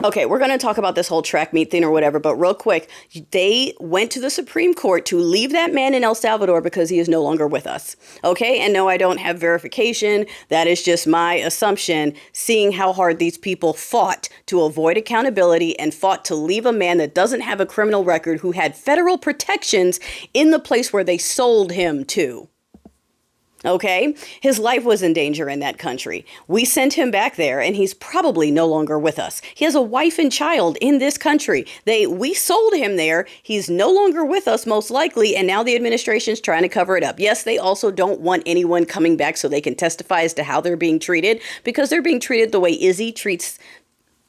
Okay, we're going to talk about this whole track meet thing or whatever, but real quick, they went to the Supreme Court to leave that man in El Salvador because he is no longer with us. Okay, and no, I don't have verification. That is just my assumption, seeing how hard these people fought to avoid accountability and fought to leave a man that doesn't have a criminal record who had federal protections in the place where they sold him to. Okay, his life was in danger in that country. We sent him back there and he's probably no longer with us. He has a wife and child in this country. We sold him there. He's no longer with us most likely, and now the administration's trying to cover it up. Yes, they also don't want anyone coming back so they can testify as to how they're being treated, because they're being treated the way Izzy treats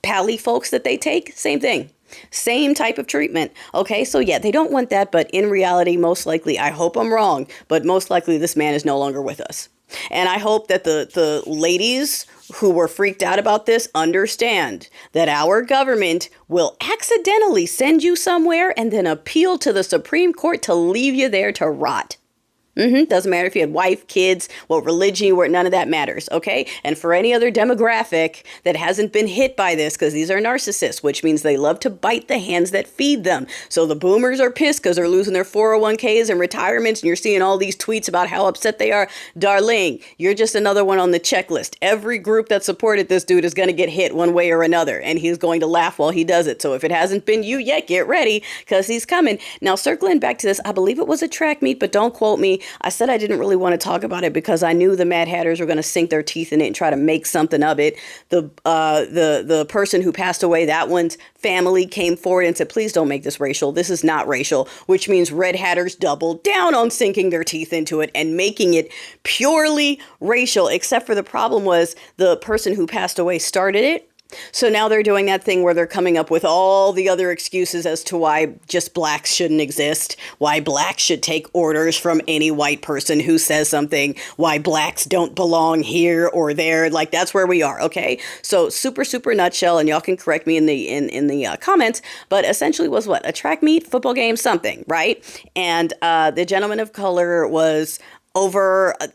Pally folks that they take. Same thing. Same type of treatment. Okay, so yeah, they don't want that, but in reality, most likely, I hope I'm wrong, but most likely this man is no longer with us. And I hope that the ladies who were freaked out about this understand that our government will accidentally send you somewhere and then appeal to the Supreme Court to leave you there to rot. Doesn't matter if you had wife, kids, what religion you were, none of that matters, okay? And for any other demographic that hasn't been hit by this, because these are narcissists, which means they love to bite the hands that feed them. So the boomers are pissed because they're losing their 401ks and retirements, and you're seeing all these tweets about how upset they are. Darling, you're just another one on the checklist. Every group that supported this dude is going to get hit one way or another, and he's going to laugh while he does it. So if it hasn't been you yet, get ready, because he's coming. Now, circling back to this, I believe it was a track meet, but don't quote me. I said I didn't really want to talk about it because I knew the MadHatters were going to sink their teeth in it and try to make something of it. The person who passed away, that one's family came forward and said, please don't make this racial. This is not racial, which means Red Hatters doubled down on sinking their teeth into it and making it purely racial, except for the problem was the person who passed away started it. So now they're doing that thing where they're coming up with all the other excuses as to why just blacks shouldn't exist, why blacks should take orders from any white person who says something, why blacks don't belong here or there. Like, that's where we are. Okay. So super nutshell, and y'all can correct me in the comments, but essentially was what? A track meet, football game, something, right? And the gentleman of color was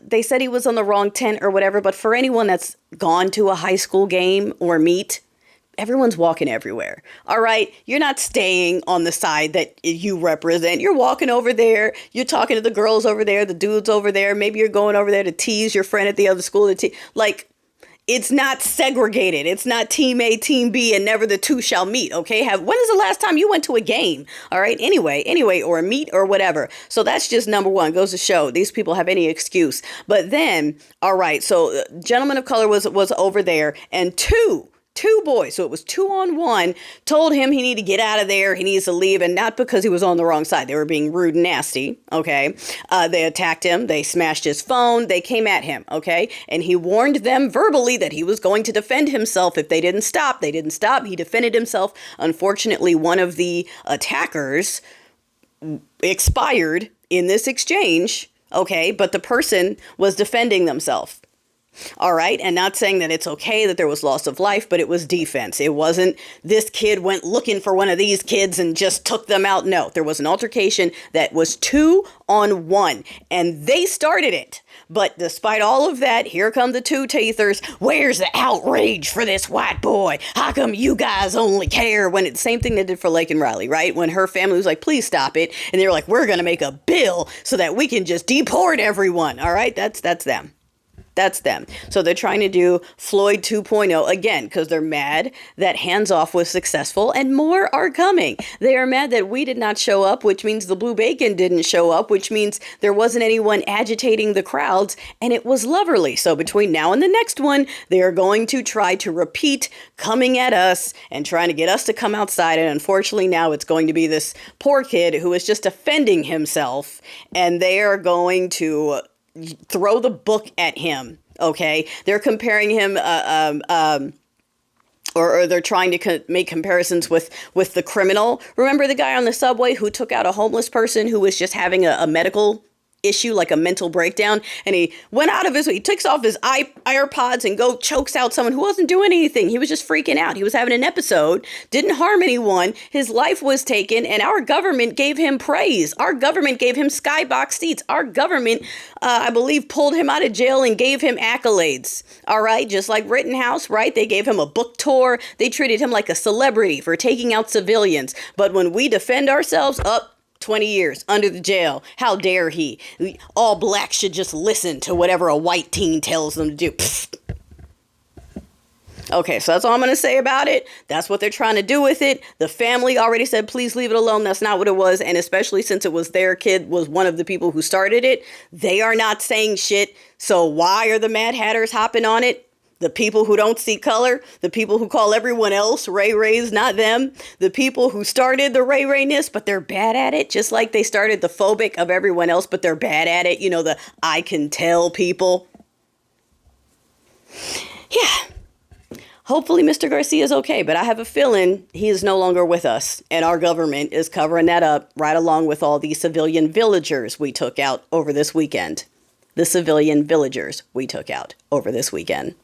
they said he was on the wrong tent or whatever, but for anyone that's gone to a high school game or meet, everyone's walking everywhere. All right. You're not staying on the side that you represent. You're walking over there. You're talking to the girls over there, the dudes over there. Maybe you're going over there to tease your friend at the other school. It's not segregated. It's not team A, team B, and never the two shall meet. Okay. When is the last time you went to a game? All right. Anyway, or a meet or whatever. So that's just number one. Goes to show these people have any excuse. But then, all right. So gentleman of color was over there, and two boys, so it was 2-on-1, told him he needed to get out of there, he needs to leave, and not because he was on the wrong side. They were being rude and nasty, okay? They attacked him, they smashed his phone, they came at him, okay? And he warned them verbally that he was going to defend himself if they didn't stop. They didn't stop, he defended himself. Unfortunately, one of the attackers expired in this exchange, okay? But the person was defending themselves. All right. And not saying that it's okay that there was loss of life, but it was defense. It wasn't this kid went looking for one of these kids and just took them out. No, there was an altercation that was 2-on-1 and they started it. But despite all of that, here come the two teethers. Where's the outrage for this white boy? How come you guys only care when it's the same thing they did for Lake and Riley, right? When her family was like, please stop it. And they were like, we're going to make a bill so that we can just deport everyone. All right. That's them. That's them. So they're trying to do Floyd 2.0 again because they're mad that Hands Off was successful and more are coming. They are mad that we did not show up, which means the Blue Bacon didn't show up, which means there wasn't anyone agitating the crowds and it was Loverly. So between now and the next one, they are going to try to repeat coming at us and trying to get us to come outside. And unfortunately now it's going to be this poor kid who is just defending himself and they are going to throw the book at him. Okay. They're comparing him, or they're trying to make comparisons with the criminal. Remember the guy on the subway who took out a homeless person who was just having a medical issue, like a mental breakdown, and he went out of his way. He takes off his AirPods and go chokes out someone who wasn't doing anything. He was just freaking out. He was having an episode, didn't harm anyone. His life was taken, and our government gave him praise. Our government gave him skybox seats. Our government, I believe, pulled him out of jail and gave him accolades. All right, just like Rittenhouse, right? They gave him a book tour. They treated him like a celebrity for taking out civilians. But when we defend ourselves, 20 years under the jail. How dare he? All blacks should just listen to whatever a white teen tells them to do. Pfft. Okay, so that's all I'm going to say about it. That's what they're trying to do with it. The family already said, please leave it alone. That's not what it was. And especially since it was their kid was one of the people who started it, they are not saying shit. So why are the Mad Hatters hopping on it? The people who don't see color, the people who call everyone else Ray-Rays, not them, the people who started the Ray-Rayness, but they're bad at it, just like they started the phobic of everyone else, but they're bad at it. You know, the I can tell people. Yeah. Hopefully Mr. Garcia is okay, but I have a feeling he is no longer with us, and our government is covering that up right along with all the civilian villagers we took out over this weekend. The civilian villagers we took out over this weekend.